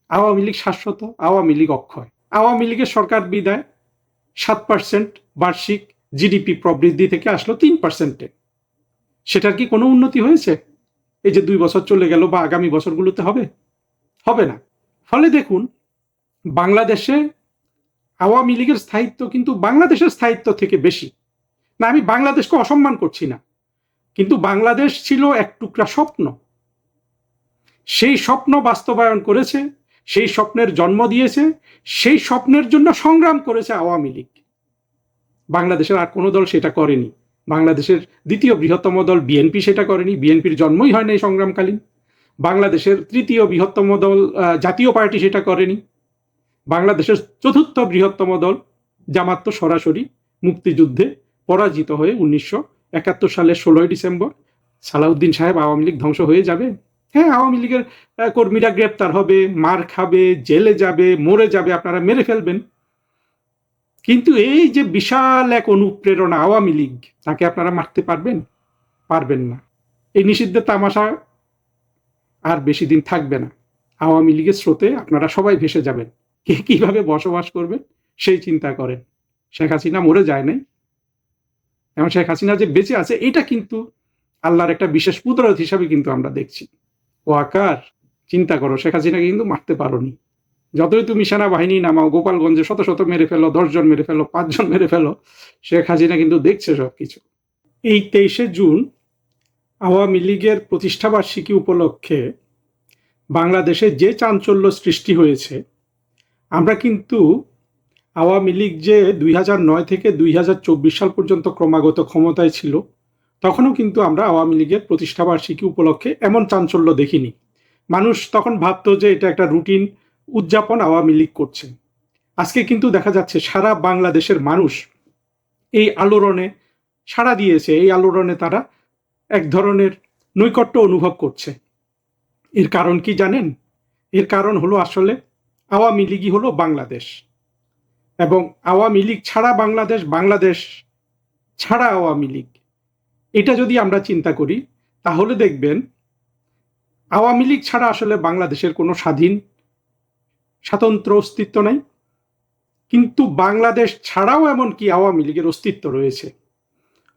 আওয়ামী লীগ শাশ্বত, আওয়ামী লীগ অক্ষয়। আওয়ামী লীগের সরকার বিদায় 7% বার্ষিক জিডিপি প্রবৃদ্ধি থেকে আসলো 3%-এ। সেটার কি কোনো উন্নতি হয়েছে? এই যে 2 বছর চলে গেল বা আগামী বছরগুলোতে হবে? হবে না। ফলে দেখুন, বাংলাদেশে আওয়ামী লীগের স্থায়িত্ব কিন্তু বাংলাদেশের স্থায়িত্ব থেকে বেশি। না, আমি বাংলাদেশকে অসম্মান করছি না, কিন্তু বাংলাদেশ ছিল এক টুকরা স্বপ্ন। সেই স্বপ্ন বাস্তবায়ন করেছে, সেই স্বপ্নের জন্ম দিয়েছে, সেই স্বপ্নের জন্য সংগ্রাম করেছে আওয়ামী লীগ। বাংলাদেশের আর কোনো দল সেটা করেনি। বাংলাদেশের দ্বিতীয় বৃহত্তম দল বিএনপি সেটা করেনি, বিএনপির জন্মই হয় না এই সংগ্রামকালীন। বাংলাদেশের তৃতীয় বৃহত্তম দল জাতীয় পার্টি সেটা করেনি। বাংলাদেশের চতুর্থ বৃহত্তম দল জামাত তো সরাসরি মুক্তিযুদ্ধে পরাজিত হয়ে 1971 সালের 16ই ডিসেম্বর সালাউদ্দিন সাহেব আওয়ামী লীগ ধ্বংস হয়ে যাবে। হ্যাঁ, আওয়ামী লীগের কর্মীরা গ্রেপ্তার হবে, মার খাবে, জেলে যাবে, মরে যাবে, আপনারা মেরে ফেলবেন, কিন্তু এই যে বিশাল এক অনুপ্রেরণা আওয়ামী লীগ, তাকে আপনারা মারতে পারবেন? পারবেন না। এই নিষিদ্ধের তামাশা আর বেশি দিন থাকবে না। আওয়ামী লীগের স্রোতে আপনারা সবাই ভেসে যাবেন। কে কিভাবে বসবাস করবেন সেই চিন্তা করেন। শেখ হাসিনা মরে যায় নাই, এবং শেখ হাসিনা যে বেঁচে আছে এটা কিন্তু আল্লাহর একটা বিশেষ কুদরত হিসাবে কিন্তু আমরা দেখছি। ও আকার, চিন্তা করো, শেখ হাসিনাকে কিন্তু মারতে পারোনি। যতই তুমি সেনাবাহিনী নামাও, গোপালগঞ্জে শত শত মেরে ফেলো, 10 জন মেরে ফেলো, 5 জন মেরে ফেলো, শেখ হাসিনা কিন্তু দেখছে সবকিছু। এই 23শে জুন আওয়ামী লীগের প্রতিষ্ঠাবার্ষিকী উপলক্ষে বাংলাদেশে যে চাঞ্চল্য সৃষ্টি হয়েছে, আমরা কিন্তু আওয়ামী লীগ যে 2009 থেকে 2024 সাল পর্যন্ত ক্রমাগত ক্ষমতায় ছিল, তখনও কিন্তু আমরা আওয়ামী লীগের প্রতিষ্ঠাবার্ষিকী উপলক্ষে এমন চাঞ্চল্য দেখিনি। মানুষ তখন ভাবতো যে এটা একটা রুটিন উদযাপন আওয়ামী লীগ করছে। আজকে কিন্তু দেখা যাচ্ছে সারা বাংলাদেশের মানুষ এই আলোড়নে সাড়া দিয়েছে, এই আলোড়নে তারা এক ধরনের নৈকট্য অনুভব করছে। এর কারণ কি জানেন? এর কারণ হলো আসলে আওয়ামী লীগই হলো বাংলাদেশ, এবং আওয়ামী লীগ ছাড়া বাংলাদেশ, বাংলাদেশ ছাড়া আওয়ামী লীগ। এটা যদি আমরা চিন্তা করি তাহলে দেখবেন আওয়ামী লীগ ছাড়া আসলে বাংলাদেশের কোনো স্বাতন্ত্র অস্তিত্ব নাই, কিন্তু বাংলাদেশ ছাড়াও এমনকি আওয়ামী লীগের অস্তিত্ব রয়েছে।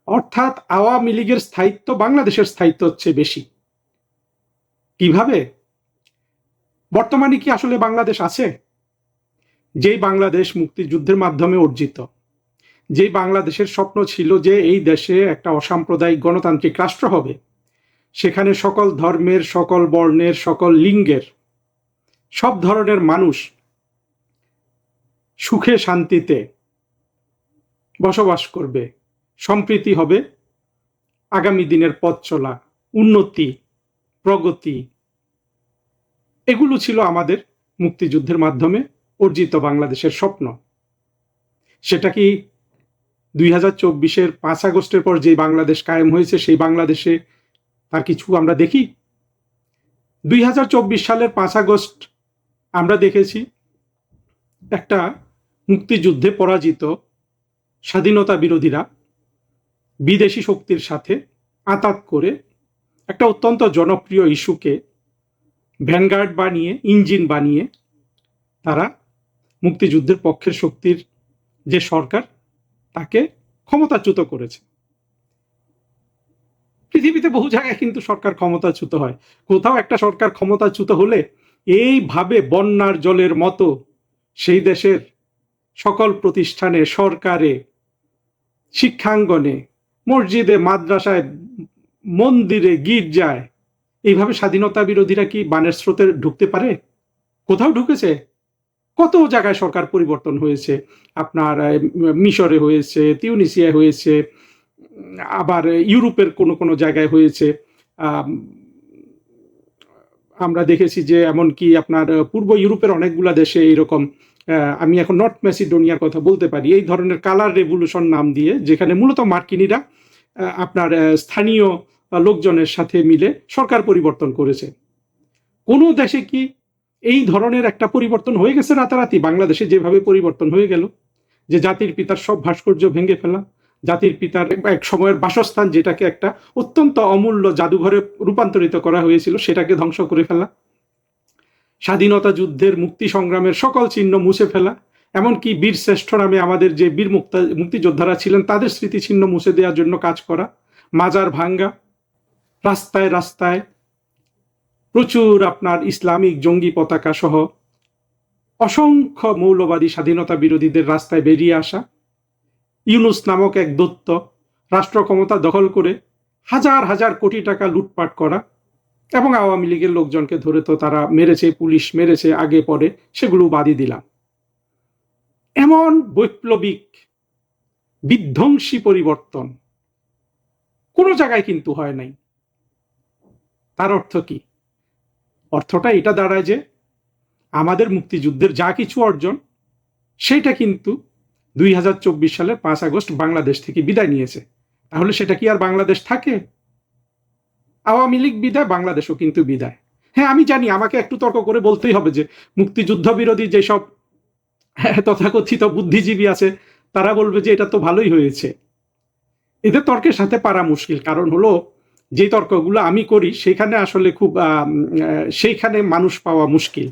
অর্থাৎ আওয়ামী লীগের স্থায়িত্ব বাংলাদেশের স্থায়িত্ব হচ্ছে বেশি। কিভাবে? বর্তমানে কি আসলে বাংলাদেশ আছে? যেই বাংলাদেশ মুক্তিযুদ্ধের মাধ্যমে অর্জিত, যেই বাংলাদেশের স্বপ্ন ছিল যে এই দেশে একটা অসাম্প্রদায়িক গণতান্ত্রিক রাষ্ট্র হবে, সেখানে সকল ধর্মের, সকল বর্ণের, সকল লিঙ্গের, সব ধরনের মানুষ সুখে শান্তিতে বসবাস করবে, সম্প্রীতি হবে, আগামী দিনের পথ চলা, উন্নতি, প্রগতি, এগুলো ছিল আমাদের মুক্তিযুদ্ধের মাধ্যমে অর্জিত বাংলাদেশের স্বপ্ন। সেটা কি 2024-এর 5 আগস্টের পর যে বাংলাদেশ কায়েম হয়েছে সেই বাংলাদেশে তার কিছু আমরা দেখি? 2024 সালের 5 আগস্ট আমরা দেখেছি একটা মুক্তিযুদ্ধে পরাজিত স্বাধীনতা বিরোধীরা বিদেশি শক্তির সাথে আঁতাত করে একটা অত্যন্ত জনপ্রিয় ইস্যুকে ভ্যানগার্ড বানিয়ে, ইঞ্জিন বানিয়ে তারা মুক্তিযুদ্ধের পক্ষের শক্তির যে সরকার তাকে ক্ষমতাচ্যুত করেছে। পৃথিবীতে বহু জায়গায় কিন্তু সরকার ক্ষমতাচ্যুত হয়। কোথাও একটা সরকার ক্ষমতাচ্যুত হলে এইভাবে বন্যার জলের মতো সেই দেশের সকল প্রতিষ্ঠানে, সরকারে, শিক্ষাঙ্গনে, মসজিদে, মাদ্রাসায়, মন্দিরে, গির্জায় এইভাবে স্বাধীনতা বিরোধীরা কি বানের স্রোতে ঢুকতে পারে? কোথাও ঢুকেছে? কত জায়গায় সরকার পরিবর্তন হয়েছে। আপনার মিশরে হয়েছে, তিউনিসিয়ায় হয়েছে, আবার ইউরোপের কোনো কোনো জায়গায় হয়েছে। আমরা দেখেছি যে এমনকি আপনার পূর্ব ইউরোপের অনেকগুলা দেশে এইরকম, আমি এখন নর্থ ম্যাসিডোনিয়ার কথা বলতে পারি, এই ধরনের কালার রেভলিউশন নাম দিয়ে, যেখানে মূলত মার্কিনীরা আপনার স্থানীয় লোকজনের সাথে মিলে সরকার পরিবর্তন করেছে। কোনো দেশে কি এই ধরনের একটা পরিবর্তন হয়ে গেছে রাতারাতি? বাংলাদেশে যেভাবে পরিবর্তন হয়ে গেল, যে জাতির পিতার সব ভাস্কর্য ভেঙে ফেলা, জাতির পিতার এক সময়ের বাসস্থান যেটাকে একটা অত্যন্ত অমূল্য জাদুঘরে রূপান্তরিত করা হয়েছিল সেটাকে ধ্বংস করে ফেলা, স্বাধীনতা যুদ্ধের মুক্তি সংগ্রামের সকল চিহ্ন মুছে ফেলা, এমনকি বীর শ্রেষ্ঠ নামে আমাদের যে বীর মুক্তিযোদ্ধারা ছিলেন তাদের স্মৃতিচিহ্ন মুছে দেওয়ার জন্য কাজ করা, মাজার ভাঙ্গা, রাস্তায় রাস্তায় প্রচুর আপনার ইসলামিক জঙ্গি পতাকা সহ অসংখ্য মৌলবাদী স্বাধীনতা বিরোধীদের রাস্তায় বেরিয়ে আসা, ইউনুস নামক এক দৈত্য রাষ্ট্র ক্ষমতা দখল করে হাজার হাজার কোটি টাকা লুটপাট করা, এবং আওয়ামী লীগের লোকজনকে ধরে তো তারা মেরেছে, পুলিশ মেরেছে আগে পরে, সেগুলো বাদই দিলাম। এমন বৈপ্লবিক বিধ্বংসী পরিবর্তন কোনো জায়গায় কিন্তু হয় নাই। তার অর্থ কি? অর্থটা এটা দাঁড়ায় যে আমাদের মুক্তিযুদ্ধের যা কিছু অর্জন সেটা কিন্তু 2024 সালের 5 আগস্ট বাংলাদেশ থেকে বিদায় নিয়েছে। তাহলে সেটা কি আর বাংলাদেশ থাকে? আওয়ামী লীগ বিদায়, বাংলাদেশও কিন্তু বিদায়। হ্যাঁ, আমি জানি আমাকে একটু তর্ক করে বলতেই হবে যে মুক্তিযুদ্ধ বিরোধী যেসব তথাকথিত বুদ্ধিজীবী আছে তারা বলবে যে এটা তো ভালোই হয়েছে। এদের তর্কের সাথে পারা মুশকিল, কারণ হলো যে তর্কগুলো আমি করি সেখানে আসলে খুব সেইখানে মানুষ পাওয়া মুশকিল।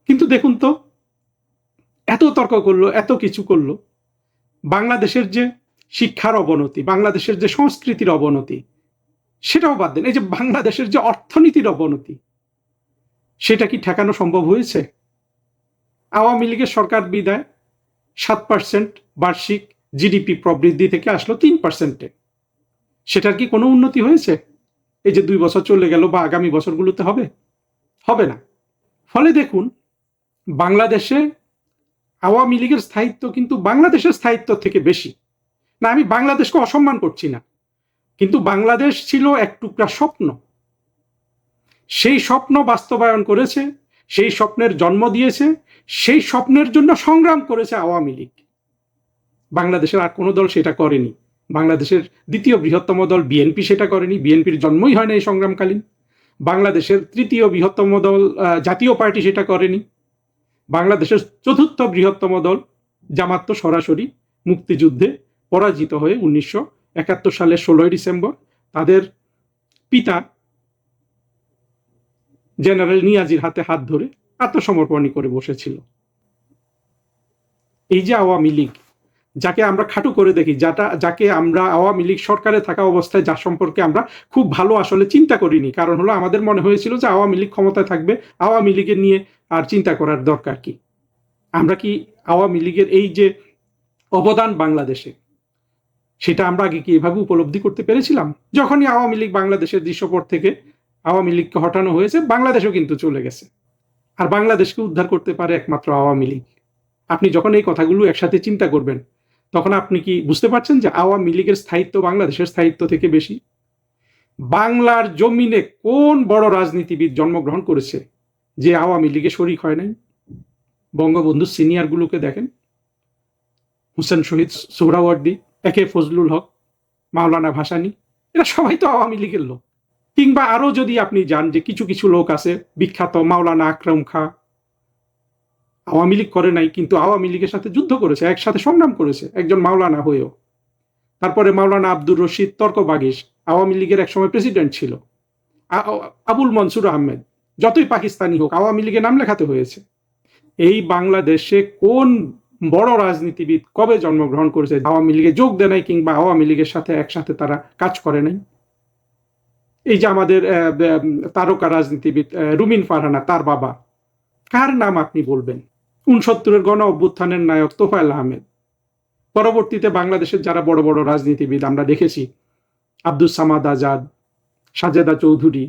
কিন্তু দেখুন তো, এত তর্ক করলো, এত কিছু করলো, বাংলাদেশের যে শিক্ষার অবনতি, বাংলাদেশের যে সংস্কৃতির অবনতি, সেটাও বাদ দেন। এই যে বাংলাদেশের যে অর্থনীতির অবনতি, সেটা কি ঠেকানো সম্ভব হয়েছে? আওয়ামী লীগের সরকার বিদায় 7% বার্ষিক জিডিপি প্রবৃদ্ধি থেকে আসলো 3%-এ। সেটার কি কোনো উন্নতি হয়েছে? এই যে 2 বছর চলে গেল বা আগামী বছরগুলোতে হবে? হবে না। ফলে দেখুন, বাংলাদেশে আওয়ামী লীগের স্থায়িত্ব কিন্তু বাংলাদেশের স্থায়িত্ব থেকে বেশি। না, আমি বাংলাদেশকে অসম্মান করছি না, কিন্তু বাংলাদেশ ছিল এক টুকরা স্বপ্ন। সেই স্বপ্ন বাস্তবায়ন করেছে, সেই স্বপ্নের জন্ম দিয়েছে, সেই স্বপ্নের জন্য সংগ্রাম করেছে আওয়ামী লীগ। বাংলাদেশের আর কোনো দল সেটা করেনি। বাংলাদেশের দ্বিতীয় বৃহত্তম দল বিএনপি সেটা করেনি, বিএনপির জন্মই হয় না এই সংগ্রামকালীন। বাংলাদেশের তৃতীয় বৃহত্তম দল জাতীয় পার্টি সেটা করেনি। বাংলাদেশের চতুর্থ বৃহত্তম দল জামাত তো সরাসরি মুক্তিযুদ্ধে পরাজিত হয়ে 1971 সালের 16 ডিসেম্বর তাদের পিতা জেনারেল নিয়াজির হাতে হাত ধরে আত্মসমর্পণই করে বসেছিল। এই যে আওয়ামী লীগ, যাকে আমরা খাটো করে দেখি, যাকে আমরা আওয়ামী লীগ সরকারে থাকা অবস্থায় যার সম্পর্কে আমরা খুব ভালো আসলে চিন্তা করিনি, কারণ হলো আমাদের মনে হয়েছিল যে আওয়ামী লীগ ক্ষমতায় থাকবে, আওয়ামী লীগের নিয়ে আর চিন্তা করার দরকার কি। আমরা কি আওয়ামী লীগের এই যে অবদান বাংলাদেশে, সেটা আমরা আগে কি এভাবে উপলব্ধি করতে পেরেছিলাম? যখনই আওয়ামী লীগ বাংলাদেশের দৃশ্যপট থেকে আওয়ামী লীগকে হটানো হয়েছে, বাংলাদেশও কিন্তু চলে গেছে। আর বাংলাদেশকে উদ্ধার করতে পারে একমাত্র আওয়ামী লীগ। আপনি যখন এই কথাগুলো একসাথে চিন্তা করবেন, তখন আপনি কি বুঝতে পারছেন যে আওয়ামী লীগের স্থায়িত্ব বাংলাদেশের স্থায়িত্ব থেকে বেশি? বাংলার জমিনে কোন বড় রাজনীতিবিদ জন্মগ্রহণ করেছে যে আওয়ামী লীগে শরিক হয় নাই? বঙ্গবন্ধু সিনিয়র গুলোকে দেখেন, হোসেন শহীদ সোহরাওয়ার্দী, একে ফজলুল হক, মাওলানা ভাসানী, এরা সবাই তো আওয়ামী লীগের লোক। কিংবা আরো যদি আপনি যান যে কিছু কিছু লোক আছে বিখ্যাত, মাওলানা আকরাম খাঁ, আওয়ামী লীগ করে নাই কিন্তু আওয়ামী লীগের সাথে যুদ্ধ করেছে, একসাথে সংগ্রাম করেছে একজন মাওলানা হয়েও। তারপরে মাওলানা আব্দুর রশিদ তর্কবাগীশ, আওয়ামী লীগের একসময় প্রেসিডেন্ট ছিল। আবুল মনসুর আহমেদ, যতই পাকিস্তানি হোক আওয়ামী লীগে নাম লেখাতে হয়েছে। এই বাংলাদেশে কোন বড় রাজনীতিবিদ কবে জন্মগ্রহণ করেছে আওয়ামী লীগে যোগ দেয় নাই কিংবা আওয়ামী লীগের সাথে একসাথে তারা কাজ করে নাই? এই যে আমাদের তারকা রাজনীতিবিদ রুমিন ফারহানা, তার বাবা, কার নাম আপনি বলবেন? 69-এর গণ অভ্যুত্থানের নায়ক তোফায়েল আহমেদ। পরবর্তীতে বাংলাদেশের যারা বড় বড় রাজনীতিবিদ আমরা দেখেছি, আব্দুস সামাদ আজাদ, সাজেদা চৌধুরী,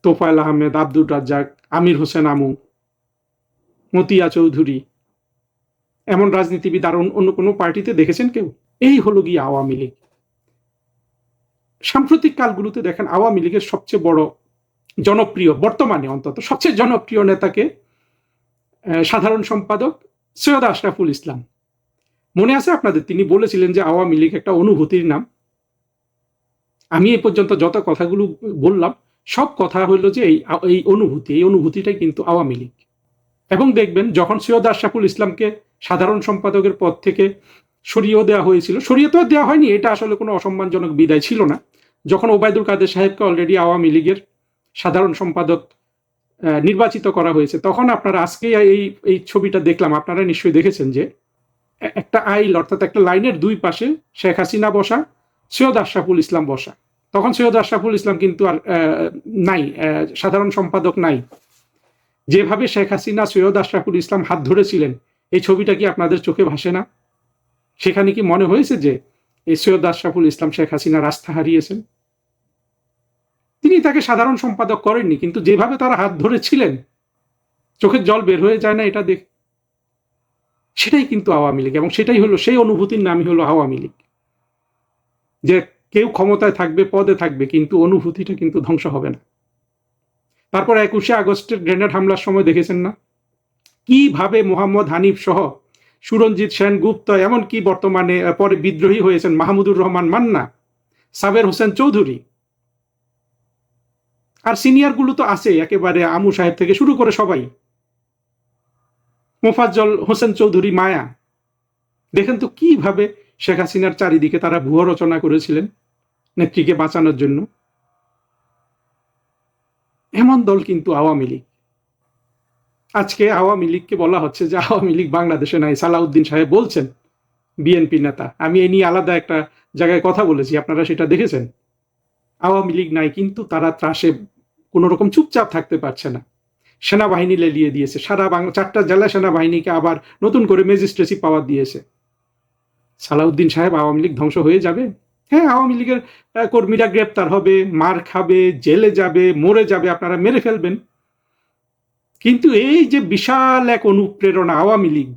তোফায়েল আহমেদ, আব্দুর রাজ্জাক, আমির হোসেন আমু, মতিয়া চৌধুরী, এমন রাজনীতিবিদ আর অন্য কোনো পার্টিতে দেখেছেন কেউ? এই হলো গিয়ে আওয়ামী লীগ। সাম্প্রতিক কালগুলোতে দেখেন আওয়ামী লীগের সবচেয়ে বড় জনপ্রিয়, বর্তমানে অন্তত সবচেয়ে জনপ্রিয় নেতাকে সাধারণ সম্পাদক সৈয়দ আশরাফুল ইসলাম। মনে আছে আপনাদের? তিনি বলেছিলেন যে আওয়ামী লীগ একটা অনুভূতির নাম। আমি এই পর্যন্ত যত কথাগুলো বললাম সব কথা হইলো যে এই অনুভূতিটাই কিন্তু আওয়ামী লীগ। এবং দেখবেন যখন সৈয়দ আশরাফুল ইসলামকে সাধারণ সম্পাদকের পদ থেকে সরিয়েও দেওয়া হয়েছিল, সরিয়ে তো দেওয়া হয়নি, এটা আসলে কোনো অসম্মানজনক বিদায় ছিল না। যখন ওবায়দুল কাদের সাহেবকে অলরেডি আওয়ামী লীগের সাধারণ সম্পাদক নির্বাচিত করা হয়েছে, তখন আপনারা আজকে এই ছবিটা দেখলাম, আপনারা নিশ্চয়ই দেখেছেন যে একটা আইল অর্থাৎ একটা লাইনের দুই পাশে শেখ হাসিনা বসা, সৈয়দ আশরাফুল ইসলাম বসা। তখন সৈয়দ আশরাফুল ইসলাম কিন্তু আর নাই, সাধারণ সম্পাদক নাই। যেভাবে শেখ হাসিনা সৈয়দ আশরাফুল ইসলাম হাত ধরেছিলেন, এই ছবিটা কি আপনাদের চোখে ভাসে না? সেখানে কি মনে হয়েছে যে এই সৈয়দ আশরাফুল ইসলাম শেখ হাসিনা রাস্তা হারিয়েছেন? তিনি তাকে সাধারণ সম্পাদক করেননি, কিন্তু যেভাবে তারা হাত ধরেছিলেন, চোখের জল বের হয়ে যায় না এটা দেখ? সেটাই কিন্তু আওয়ামী লীগ, এবং সেটাই হলো সেই অনুভূতির নামই হলো আওয়ামী লীগ। যে কেউ ক্ষমতায় থাকবে, পদে থাকবে, কিন্তু অনুভূতিটা কিন্তু ধ্বংস হবে না। তারপর 21শে আগস্টের গ্রেনেড হামলার সময় দেখেছেন না কিভাবে মোহাম্মদ হানিফ সহ সুরঞ্জিত সেনগুপ্ত, এমনকি বর্তমানে পরে বিদ্রোহী হয়েছেন মাহমুদুর রহমান মান্না, সাবের হোসেন চৌধুরী, আর সিনিয়র গুলো তো আছে একেবারে, আমু সাহেব থেকে শুরু করে সবাই, মোফাজ্জল হোসেন চৌধুরী মায়া, দেখেন তো কিভাবে শেখ হাসিনার চারিদিকে তারা ভুয়া রচনা করেছিলেন নেত্রীকে বাঁচানোর জন্য। এমন দল কিন্তু আওয়ামী লীগ। আজকে আওয়ামী লীগকে বলা হচ্ছে যে আওয়ামী লীগ বাংলাদেশে নাই। সালাউদ্দিন সাহেব বলছেন, বিএনপি নেতা, আমি এই নিয়ে আলাদা একটা জায়গায় কথা বলেছি, আপনারা সেটা দেখেছেন। আওয়ামী লীগ নাই, কিন্তু তারা ত্রাসে কোনো রকম চুপচাপ থাকতে পারছে না। সেনাবাহিনী লেলিয়ে দিয়েছে, সারা বাংলা 4টা জেলা সেনাবাহিনীকে আবার নতুন করে ম্যাজিস্ট্রেসি পাওয়ার দিয়েছে। সালাউদ্দিন সাহেব, আওয়ামী লীগ ধ্বংস হয়ে যাবে? হ্যাঁ, আওয়ামী লীগের কর্মীরা গ্রেপ্তার হবে, মার খাবে, জেলে যাবে, মরে যাবে, আপনারা মেরে ফেলবেন, কিন্তু এই যে বিশাল এক অনুপ্রেরণা আওয়ামী লীগ,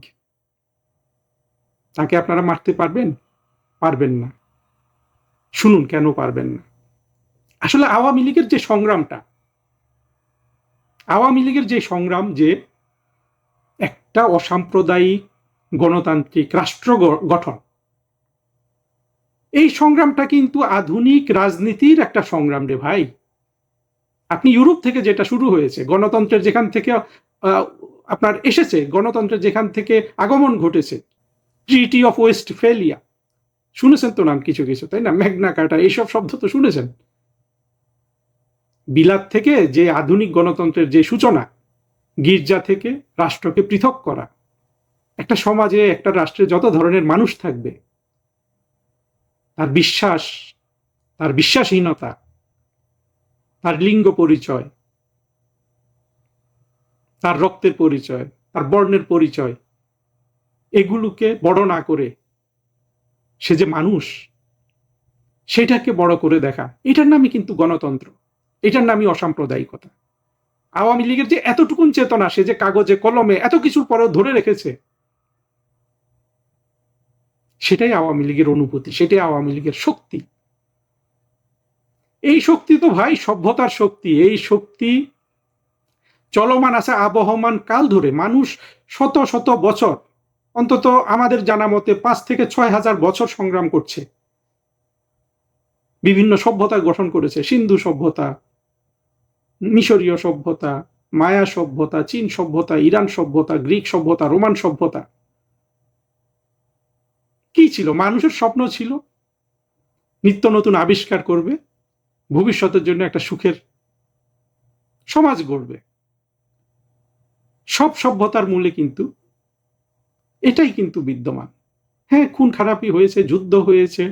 তাকে আপনারা মারতে পারবেন? পারবেন না। শুনুন কেন পারবেন না। আসলে আওয়ামী লীগের যে সংগ্রামটা, আওয়ামী লীগের যে সংগ্রাম, যে একটা অসাম্প্রদায়িক গণতান্ত্রিক রাষ্ট্র গঠন, এই সংগ্রামটা কিন্তু আধুনিক রাজনীতির একটা সংগ্রাম রে ভাই। আপনি ইউরোপ থেকে যেটা শুরু হয়েছে, গণতন্ত্রের যেখান থেকে আপনার এসেছে, গণতন্ত্রের যেখান থেকে আগমন ঘটেছে, ট্রিটি অফ ওয়েস্টফেলিয়া, শুনেছেন তো নাম কিছু কিছু, তাই না? ম্যাগনা কার্টা, এইসব শব্দ তো শুনেছেন। বিলাত থেকে যে আধুনিক গণতন্ত্রের যে সূচনা, গির্জা থেকে রাষ্ট্রকে পৃথক করা, একটা সমাজে একটা রাষ্ট্রে যত ধরনের মানুষ থাকবে, তার বিশ্বাস, তার বিশ্বাসহীনতা, তার লিঙ্গ পরিচয়, তার রক্তের পরিচয়, তার বর্ণের পরিচয়, এগুলোকে বড় না করে সে যে মানুষ, সেটাকে বড় করে দেখা, এটার নামই কিন্তু গণতন্ত্র, এটার নামই অসাম্প্রদায়িকতা। আওয়ামী লীগের যে এতটুকুন চেতনা, সে যে কাগজে কলমে এত কিছুর পরেও ধরে রেখেছে, সেটাই আওয়ামী লীগের অনুভূতি, সেটাই আওয়ামী লীগের শক্তি। এই শক্তি তো ভাই সভ্যতার শক্তি। এই শক্তি চলমান আছে আবহমান কাল ধরে। মানুষ শত শত বছর, অন্তত আমাদের জানা মতে 5 থেকে 6 হাজার বছর সংগ্রাম করছে, বিভিন্ন সভ্যতা গঠন করেছে। সিন্ধু সভ্যতা, মিশরীয় সভ্যতা, মায়া সভ্যতা, চীন সভ্যতা, ইরান সভ্যতা, গ্রিক সভ্যতা, রোমান সভ্যতা। কি ছিল? মানুষের স্বপ্ন ছিল নিত্য নতুন আবিষ্কার করবে, ভবিষ্যতের জন্য একটা সুখের সমাজ গড়বে। সব সভ্যতার মূলে কিন্তু এটাই কিন্তু বিদ্যমান। হ্যাঁ, খুন খারাপি হয়েছে, যুদ্ধ হয়েছে,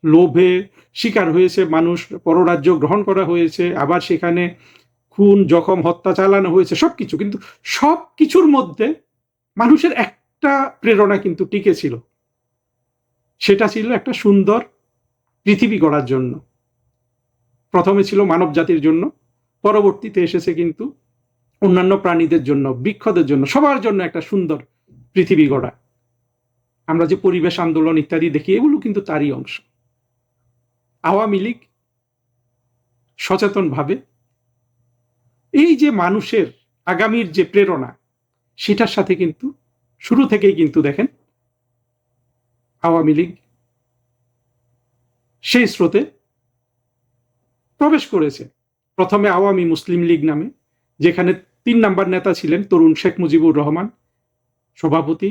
লোভে শিকার হয়েছে মানুষ, পররাজ্য গ্রহণ করা হয়েছে, আবার সেখানে খুন, জখম, হত্যা চালানো হয়েছে, সবকিছু। কিন্তু সব কিছুর মধ্যে মানুষের একটা প্রেরণা কিন্তু টিকে ছিল, সেটা ছিল একটা সুন্দর পৃথিবী গড়ার জন্য। প্রথমে ছিল মানব জাতির জন্য, পরবর্তীতে এসেছে কিন্তু অন্যান্য প্রাণীদের জন্য, বৃক্ষদের জন্য, সবার জন্য একটা সুন্দর পৃথিবী গড়া। আমরা যে পরিবেশ আন্দোলন ইত্যাদি দেখি, এগুলো কিন্তু তারই অংশ। আওয়ামী লীগ সচেতনভাবে এই যে মানুষের আগামীর যে প্রেরণা, সেটার সাথে কিন্তু শুরু থেকেই কিন্তু দেখেন আওয়ামী লীগ সেই স্রোতে প্রবেশ করেছে। প্রথমে আওয়ামী মুসলিম লীগ নামে, যেখানে 3 নাম্বার নেতা ছিলেন তরুণ শেখ মুজিবুর রহমান, সভাপতি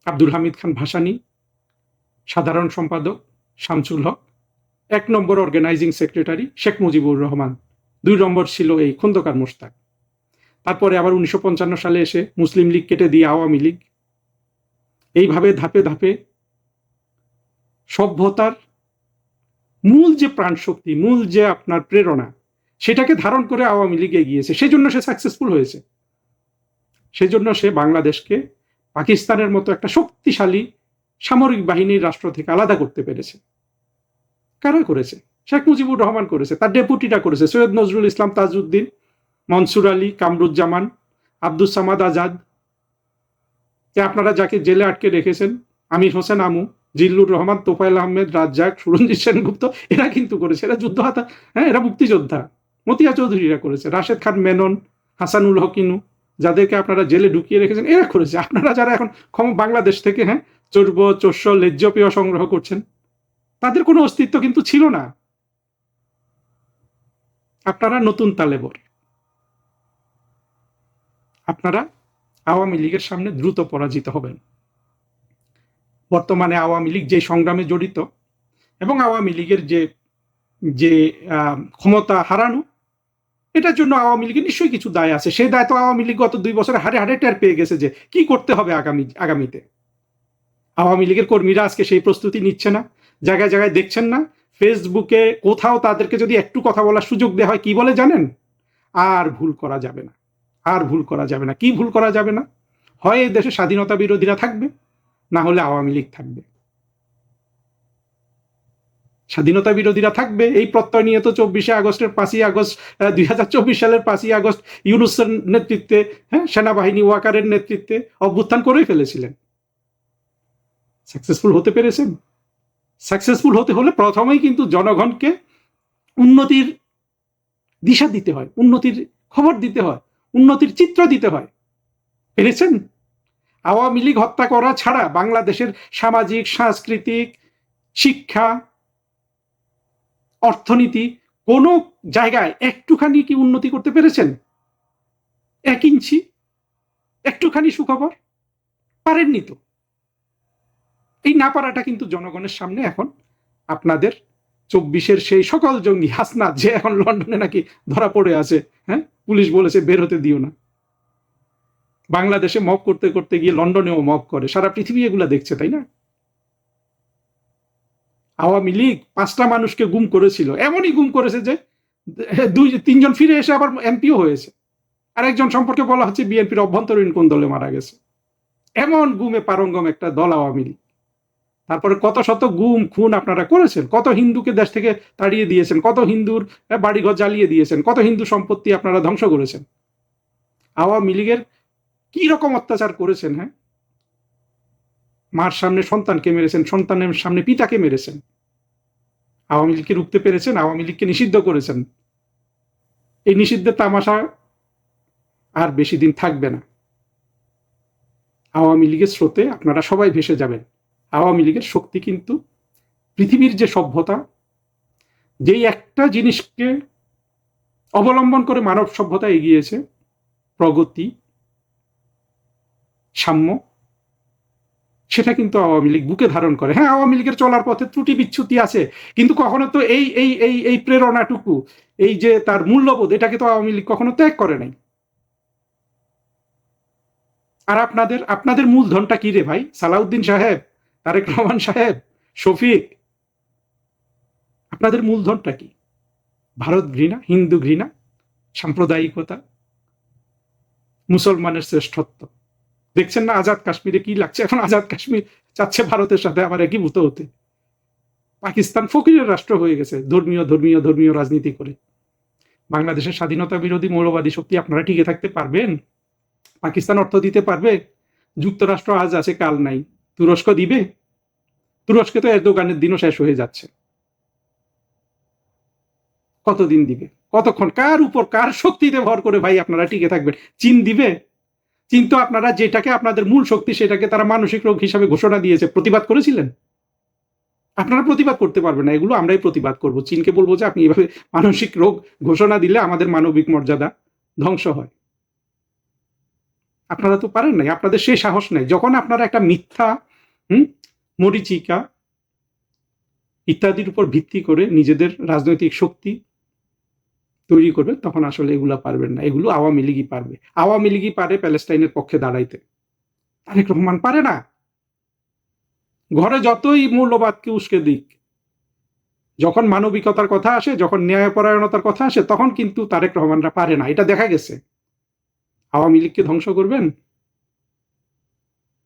আব্দুল হামিদ খান ভাসানী, সাধারণ সম্পাদক শামসুল হক, 1 নম্বর অর্গানাইজিং সেক্রেটারি শেখ মুজিবুর রহমান। 2 নম্বর ছিল এই খন্দকার মোশতাক। তারপরে আবার 1955 সালে এসে মুসলিম লীগ কেটে দিয়ে আওয়ামী লীগ। এইভাবে ধাপে ধাপে সভ্যতার মূল যে প্রাণশক্তি, মূল যে আপনার প্রেরণা, সেটাকে ধারণ করে আওয়ামী লীগ এগিয়েছে। সেজন্য সে সাকসেসফুল হয়েছে। সেজন্য সে বাংলাদেশকে পাকিস্তানের মতো একটা শক্তিশালী সামরিক বাহিনীর রাষ্ট্র থেকে আলাদা করতে পেরেছে। কারা করেছে? শেখ মুজিবুর রহমান করেছে, তার ডেপুটিটা করেছে, সৈয়দ নজরুল ইসলাম তাজউদ্দিন, মনসুর আলী, কামরুজ্জামান, আব্দুস সামাদ আজাদ, আপনারা যাকে জেলে আটকে রেখেছেন, আমির হোসেন আমু, জিল্লুর রহমান, তোফায়েল আহমেদ, রাজ্জাক, সুরঞ্জিত সেনগুপ্ত, এরা কিন্তু করেছে। এরা যুদ্ধ হাতা, হ্যাঁ, এরা মুক্তিযোদ্ধা। মতিয়া চৌধুরীরা করেছে, রাশেদ খান মেনন, হাসানুল হকিনু, যাদেরকে আপনারা জেলে ঢুকিয়ে রেখেছেন, এরা করেছে। আপনারা যারা এখন বাংলাদেশ থেকে চর্ব চোষ্য লেজ্জ পেয় সংগ্রহ করছেন, তাদের কোনো অস্তিত্ব কিন্তু ছিল না। আপনারা নতুন তালেবর। আপনারা আওয়ামী লীগের সামনে দ্রুত পরাজিত হবেন। বর্তমানে আওয়ামী লীগ যে সংগ্রামে জড়িত এবং আওয়ামী লীগের যে যে ক্ষমতা হারানো, এটার জন্য আওয়ামী লীগের নিশ্চয়ই কিছু দায় আছে। সেই দায় তো আওয়ামী লীগ গত 2 বছরে হারে হারে টের পেয়ে গেছে যে কি করতে হবে আগামীতে। আওয়ামী লীগের কর্মীরা আজকে সেই প্রস্তুতি নিচ্ছে না। জায়গায় জায়গায় দেখছেন না, ফেসবুকে কোথাও তাদেরকে যদি একটু কথা বলার সুযোগ দেওয়া হয়, কি বলে জানেন? আর ভুল করা যাবে না, আর ভুল করা যাবে না। কি ভুল করা যাবে না? হয় এই দেশে স্বাধীনতা বিরোধীরা থাকবে, না হলে আওয়ামী লীগ থাকবে। স্বাধীনতা বিরোধীরা থাকবে, এই প্রত্যয় নিয়ে তো 24শে আগস্টের 5ই আগস্ট 2024 সালের 5ই আগস্ট ইউনূসের নেতৃত্বে, সেনাবাহিনী ওয়াকারের নেতৃত্বে অভ্যুত্থান করেই ফেলেছিলেন। সাকসেসফুল হতে পেরেছেন? সাকসেসফুল হতে হলে প্রথমেই কিন্তু জনগণকে উন্নতির দিশা দিতে হয়, উন্নতির খবর দিতে হয়, উন্নতির চিত্র দিতে হয়। পেরেছেন? আওয়ামী লীগ হত্যা করা ছাড়া বাংলাদেশের সামাজিক, সাংস্কৃতিক, শিক্ষা, অর্থনীতি কোনো জায়গায় একটুখানি কি উন্নতি করতে পেরেছেন? 1 ইঞ্চি? একটুখানি সুখবর পারেননি তো। এই না পারাটা কিন্তু জনগণের সামনে এখন আপনাদের 24-এর সেই সকল জঙ্গি হাসনাত, যে এখন লন্ডনে নাকি ধরা পড়ে আছে, পুলিশ বলেছে বের হতে দিও না। বাংলাদেশে মব করতে করতে গিয়ে লন্ডনেও মব করে, সারা পৃথিবী এগুলা দেখছে, তাই না? আওয়ামী লীগ 5টা মানুষকে গুম করেছিল, এমনই গুম করেছে যে 2-3 জন ফিরে এসে আবার এমপিও হয়েছে। আরেকজন সম্পর্কে বলা হচ্ছে বিএনপির অভ্যন্তরীণ কোন দলে মারা গেছে। এমন গুমে পারঙ্গম একটা দল আওয়ামী লীগ। তারপরে কত শত গুম খুন আপনারা করেছেন, কত হিন্দুকে দেশ থেকে তাড়িয়ে দিয়েছেন, কত হিন্দুর বাড়িঘর জ্বালিয়ে দিয়েছেন, কত হিন্দু সম্পত্তি আপনারা ধ্বংস করেছেন। আওয়ামী লীগের কি রকম অত্যাচার করেছেন? মার সামনে সন্তানকে মেরেছেন, সন্তানের সামনে পিতাকে মেরেছেন। আওয়ামী লীগকে রুখতে পেরেছেন, আওয়ামী লীগকে নিষিদ্ধ করেছেন। এই নিষিদ্ধের তামাশা আর বেশি দিন থাকবে না। আওয়ামী লীগের স্রোতে আপনারা সবাই ভেসে যাবেন। আওয়ামী লীগের শক্তি কিন্তু পৃথিবীর যে সভ্যতা, যেই একটা জিনিসকে অবলম্বন করে মানব সভ্যতা এগিয়েছে, প্রগতি, সাম্য, সেটা কিন্তু আওয়ামী লীগ বুকে ধারণ করে। হ্যাঁ, আওয়ামী লীগের চলার পথে ত্রুটি বিচ্যুতি আছে, কিন্তু কখনো তো এই এই এই এই প্রেরণাটুকু, এই যে তার মূল্যবোধ, এটাকে তো আওয়ামী লীগ কখনো ত্যাগ করে নাই। আর আপনাদের মূলধনটা কি রে ভাই? সালাউদ্দিন সাহেব, তারেক রহমান সাহেব, শফিক, আপনাদের মূলধনটা কি? ভারত ঘৃণা, হিন্দু ঘৃণা, সাম্প্রদায়িকতা, মুসলমানের শ্রেষ্ঠত্ব। দেখছেন না আজাদ কাশ্মীরে কি লাগছে? এখন আজাদ কাশ্মীর চাচ্ছে ভারতের সাথে আবার একীভূত হতে। পাকিস্তান ফকিরের রাষ্ট্র হয়ে গেছে ধর্মীয় ধর্মীয় ধর্মীয় রাজনীতি করে। বাংলাদেশের স্বাধীনতা বিরোধী মৌলবাদী শক্তি আপনারা টিকে থাকতে পারবেন? পাকিস্তান অর্থ দিতে পারবে? যুক্তরাষ্ট্র আজ আছে কাল নাই। তুরস্ক দিবে? তুরস্কে তো এরদোগানের দিনও শেষ হয়ে যাচ্ছে। কতদিন দিবে? কতক্ষণ? কার উপর, কার শক্তিতে ভর করে ভাই আপনারা টিকে থাকবেন? চীন দিবে? চীন তো আপনারা যেটাকে আপনাদের মূল শক্তি, সেটাকে তারা মানসিক রোগ হিসাবে ঘোষণা দিয়েছে। প্রতিবাদ করেছিলেন? আপনারা প্রতিবাদ করতে পারবেন না, এগুলো আমরাই প্রতিবাদ করব। চীনকে বলবো যে আপনি এভাবে মানসিক রোগ ঘোষণা দিলে আমাদের মানবিক মর্যাদা ধ্বংস হয়। আপনারা তো পারেন নাই, আপনাদের সেই সাহস নেই। যখন আপনারা একটা মিথ্যা, মরীচিকা ইত্যাদির উপর ভিত্তি করে নিজেদের রাজনৈতিক শক্তি তৈরি করবে, তখন আসলে এগুলা পারবেন না, এগুলো আওয়ামী লীগই পারবে। আওয়ামী লীগই পারে প্যালেস্টাইনের পক্ষে দাঁড়াইতে, তারেক রহমান পারে না। ঘরে যতই মৌলবাদকে উস্কে দিক, যখন মানবিকতার কথা আসে, যখন ন্যায়পরায়ণতার কথা আসে, তখন কিন্তু তারেক রহমানরা পারে না, এটা দেখা গেছে। আওয়ামী লীগকে ধ্বংস করবেন,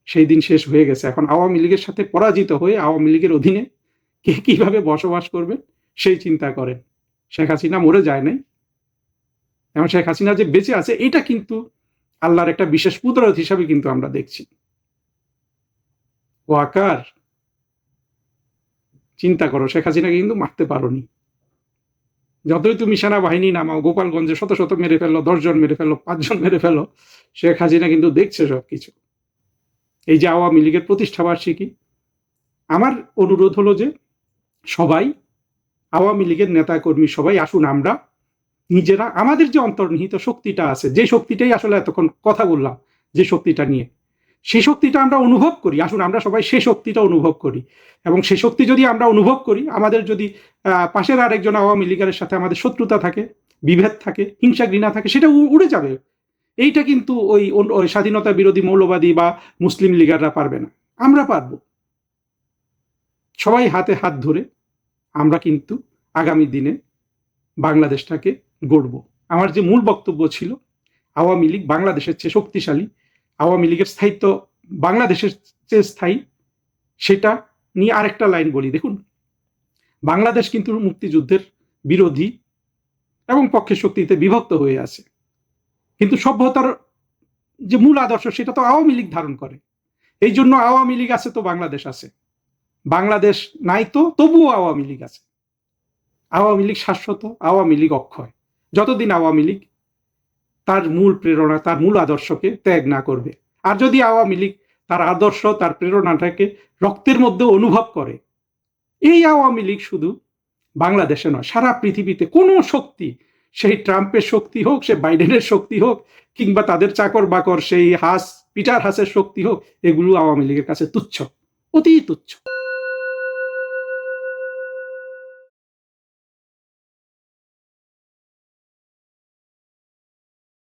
সেই দিন শেষ হয়ে গেছে। এখন আওয়ামী লীগের সাথে পরাজিত হয়ে আওয়ামী লীগের অধীনে কে কিভাবে বসবাস করবে সেই চিন্তা করেন। শেখ হাসিনা মরে যায় নাই, এবং শেখ হাসিনা যে বেঁচে আছে এটা কিন্তু আল্লাহর একটা বিশেষ কুদরত হিসাবে কিন্তু আমরা দেখছি। ওয়াকার, চিন্তা করো, শেখ হাসিনাকে কিন্তু মারতে পারোনি। যতই তুমি সেনাবাহিনী নামাও, গোপালগঞ্জে শত শত মেরে ফেলো, 10 জন মেরে ফেলো, 5 জন মেরে ফেলো, শেখ হাসিনা কিন্তু দেখছে সবকিছু। এই যে আওয়ামী লীগের প্রতিষ্ঠা বার্ষিকী, আমার অনুরোধ হলো যে সবাই, আওয়ামী লীগের নেতা কর্মী সবাই আসুন, আমরা নিজেরা আমাদের যে অন্তর্নিহিত শক্তিটা আছে, যে শক্তিটাই আসলে এতক্ষণ কথা বললাম, যে শক্তিটা নিয়ে, সেই শক্তিটা আমরা অনুভব করি। আসুন আমরা সবাই সেই শক্তিটা অনুভব করি, এবং সেই শক্তি যদি আমরা অনুভব করি, আমাদের যদি পাশের আরেকজন আওয়ামী লীগের সাথে আমাদের শত্রুতা থাকে, বিভেদ থাকে, হিংসা ঘৃণা থাকে, সেটা উড়ে যাবে। এইটা কিন্তু ওই স্বাধীনতা বিরোধী মৌলবাদী বা মুসলিম লীগাররা পারবে না, আমরা পারবো। সবাই হাতে হাত ধরে আমরা কিন্তু আগামী দিনে বাংলাদেশটাকে গড়ব। আমার যে মূল বক্তব্য ছিল, আওয়ামী লীগ বাংলাদেশের চেয়ে শক্তিশালী, আওয়ামী লীগের স্থায়িত্ব বাংলাদেশের চেয়ে স্থায়ী, সেটা নিয়ে আরেকটা লাইন বলি। দেখুন, বাংলাদেশ কিন্তু মুক্তিযুদ্ধের বিরোধী এবং পক্ষের শক্তিতে বিভক্ত হয়ে আছে, কিন্তু সভ্যতার যে মূল আদর্শ সেটা তো আওয়ামী লীগ ধারণ করে। এই জন্য আওয়ামী লীগ আছে তো বাংলাদেশ আছে, বাংলাদেশ নাই তো তবুও আওয়ামী লীগ আছে। আওয়ামী লীগ শাশ্বত, আওয়ামী লীগ অক্ষয়, যতদিন আওয়ামী লীগ তার মূল প্রেরণা, তার মূল আদর্শকে ত্যাগ না করবে। আর যদি আওয়ামী লীগ তার আদর্শ, তার প্রেরণাটাকে রক্তের মধ্যে অনুভব করে, এই আওয়ামী লীগ শুধু বাংলাদেশে নয়, সারা পৃথিবীতে কোনো শক্তি, সেই ট্রাম্পের শক্তি হোক, সে বাইডেনের শক্তি হোক, কিংবা তাদের চাকর বাকর সেই পিটার হাসের শক্তি হোক, এগুলো আওয়ামী লীগের কাছে তুচ্ছ, অতি তুচ্ছ।